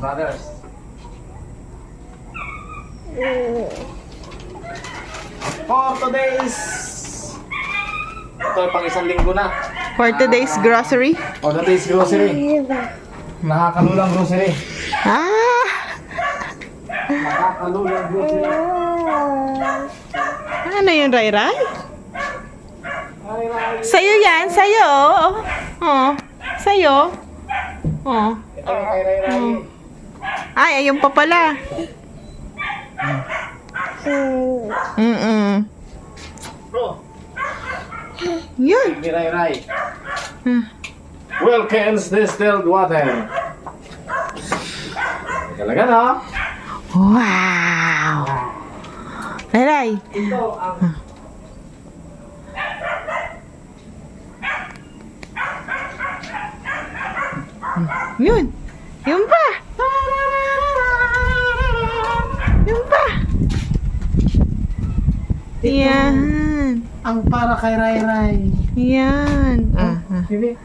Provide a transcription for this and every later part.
Brothers. For today's ito ay pang isang linggo na. For today's grocery. For today's grocery. Nakakalulang grocery. Ah! Nakakalulang grocery. Ano yun, Ray? Sa'yo yan, sa'yo. Oh, sa'yo. Oh. Ito yung kay Ray Ray. Ay, ayun pa pala. Bro, Yun. ni Ray Ray. Hmm. Wilkins distilled water. Talaga na. Wow! Ray. Ito ang Yun. Yun pa. Yun pa. Yan. ang para kay Ray Ray. Yan. Hindi.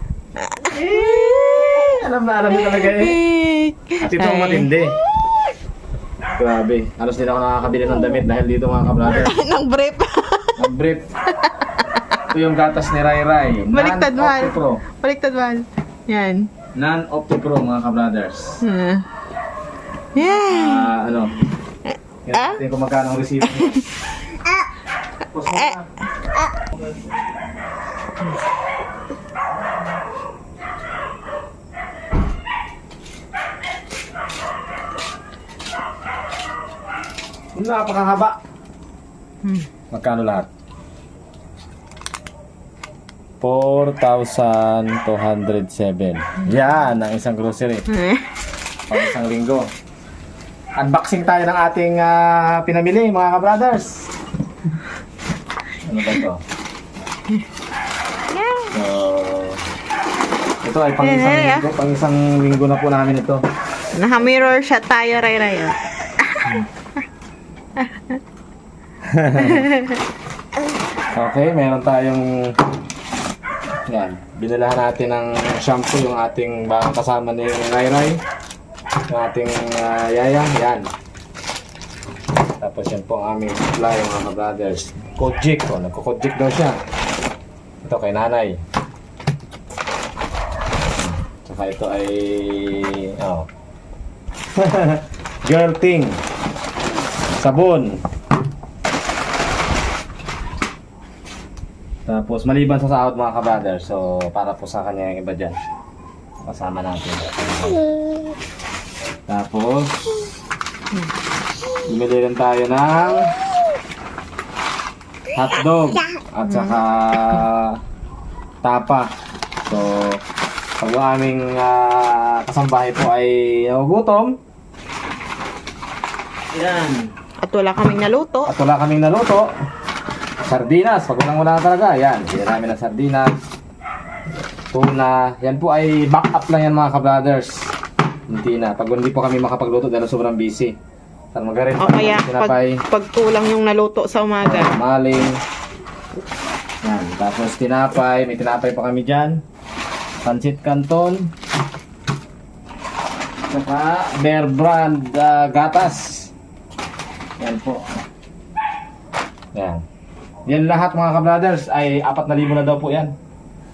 Alam na talaga eh. At ito ang matindi. Grabe. Halos din ako nakakabili ng damit dahil dito mga ka-brother. Nang brief. Ang brief. Ito yung gatas ni Ray Ray. Baliktad, mahal. Non-Opti-Pro. Baliktad, mahal. Yan. Non-Opti-Pro mga ka-brothers. Yan. Ano? Tingnan ko magkano ang receipt mo. Post mo na. Napakahaba. Magkano lahat? 4,207. Yan ang isang grocery. Pang isang linggo. Unboxing tayo ng ating pinamili mga ka-brothers. Ano ba ito? So, ito ay pang isang linggo na po namin ito. Naka-mirror shot tayo, Ray. Okay, meron tayong yan, binilahan natin ng shampoo yung ating bagong kasama ni Ray Ray. Yung ating yaya, yan. Tapos yan po ang aming supply mga ka-brothers. Kojik, nagko-kojik daw siya. Ito kay nanay. Tsaka ito ay girl ting. Sabon. Tapos maliban sa sahod mga ka-brothers, so para po sa kanya yung iba dyan. Kasama natin. Tapos bumili rin tayo ng hotdog at saka tapa. So pag ang aming kasambahay po ay nagugutom, yan. At wala kaming naluto. At wala kaming naluto, sardinas, pag walang talaga, yan. Hindi namin ng sardinas, tuna, yan po ay backup lang yan mga ka-brothers. Hindi na, pag hindi po kami makapagluto dahil sobrang busy. Saan magarin O kaya, pag kulang yung naluto sa umaga. Maling. Yan, tapos tinapay, may tinapay pa kami dyan. Pancit Canton. Saka Bear Brand gatas. Yan po. Yan. Yan lahat mga ka-brothers ay 4,000 na daw po yan.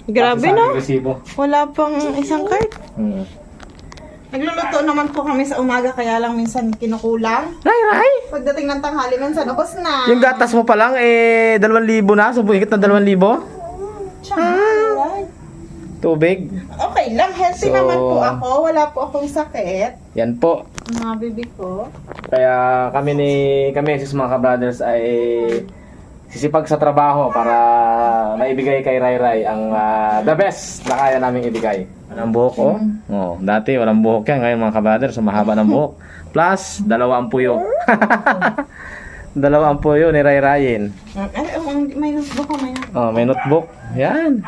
Grabe, Sa no? aming resibo. Wala pang isang card. Nagluluto naman po kami sa umaga, kaya lang minsan kinukulang. Ray! Pagdating ng tanghali, minsan ubos na. Yung gatas mo pa lang, 2,000 na. So, higit na 2,000. Tubig. Okay lang, healthy So, naman po ako. Wala po akong sakit. Yan po. Mga bibi ko. Kaya kami sis mga ka-brothers ay sisipag sa trabaho para maibigay kay Ray Ray ang the best na kaya naming ibigay. Walang buhok, oh. Oh, dati walang buhok yan. Ngayon mga ka-brothers, mahaba ng buhok. Plus, 2 ang puyo. 2 ang puyo ni Ray Rayin. May notebook ko, may notebook. Oh, may notebook. Yan.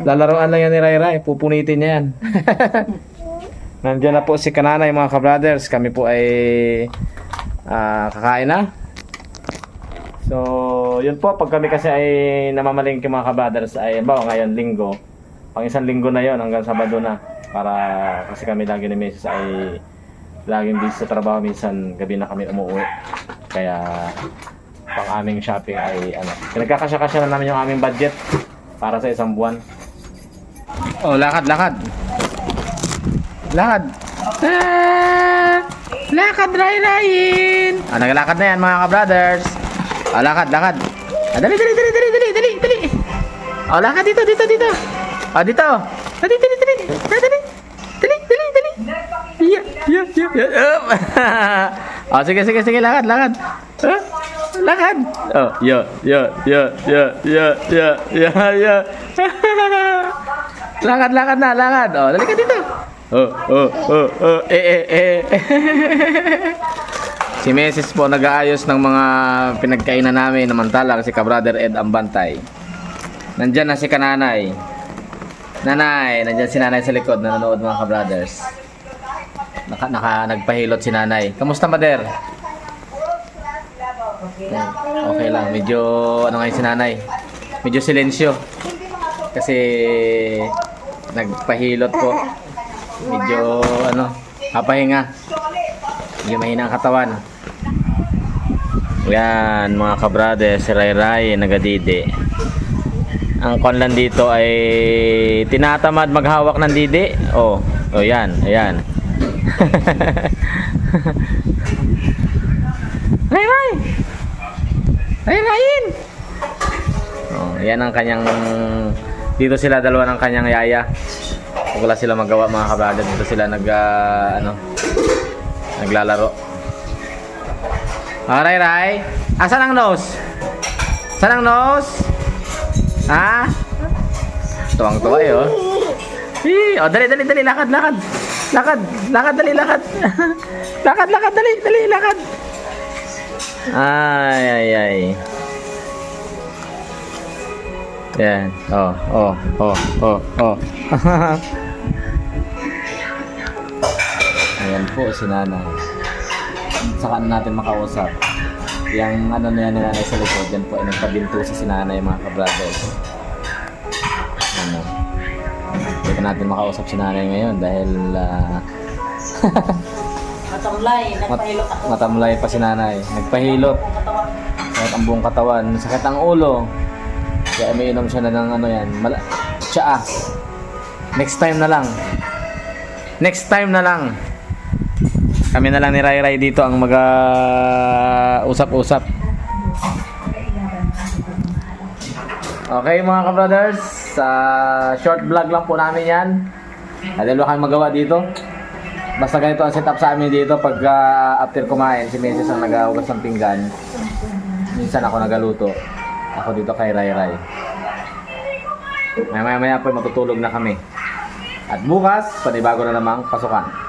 Lalaroan lang yan ni Ray Ray. Pupunitin niya yan. Nandiyan na po si Kananay mga ka-brothers. Kami po ay kakain na. So, yun po, pag kami kasi ay namamalingki mga kabrothers ay, bawa ngayon, linggo. Pang isang linggo na yon hanggang Sabado na. Para kasi kami lagi ni Mrs. ay laging busy sa trabaho, minsan gabi na kami umuwi. Kaya pang aming shopping ay ano, pinagkakasya-kasya na namin yung aming budget para sa isang buwan. Oh, lakad. Lakad. Lakad, Ray-Rayin. Naglalakad na yan mga ka-brothers. Lakad. Dali. Lakad dito. Dito. Dali. Sige, lakad. Lakad. Oh, yo. Lakad na. Oh, dali ka dito. Si Mrs. po nag-aayos ng mga pinagkainan namin, namantalang si ka-brother Ed ang bantay. Nandyan na si kananay. Nanay, nandyan si nanay sa likod, nanonood mga ka-brothers. Nagpahilot si nanay. Kamusta, Mader? Okay lang, medyo ano ngayon si nanay. Medyo silensyo. Kasi nagpahilot po. Medyo kapahinga. Medyo mahina ang katawan. Yan mga ka-brothers, si Ray nagadidi. Ang konlan dito ay tinatamad maghawak ng didi. Oh, yan, ayan. Ray-Rayin. Oh, yan ang kanyang, dito sila dalawa ng kanyang yaya. Wala sila magawa mga kabrothers, dito sila naglalaro. Ray. Asan ang nose? Ha? Tuwang-tuwa eh, oh. Oh, dali, lakad. Dali, lakad. Dali, lakad. Ay. Yan. Oh. Ayan po si nanay. Saka natin makausap. Yang na yan ni nanay sa likod, yan po ay nagpabinto sa si nanay mga ka-brothers. Hindi natin makausap si nanay ngayon dahil matamlay pa si nanay. Nagpahilot. Sakit ang buong katawan, sakit ang ulo. Kaya may inom siya na ng tsaa. Next time na lang. Kami na lang ni Ray dito ang usap-usap. Okay mga ka-brothers, short vlog lang po namin yan. Dahil wala kami magawa dito. Basta ganito ang setup sa amin dito. Pag after kumain, si Mrs. ang naghugas ng pinggan. Minsan ako nagaluto. Ako dito kay Ray. Maya po matutulog na kami. At bukas, panibago na namang pasukan.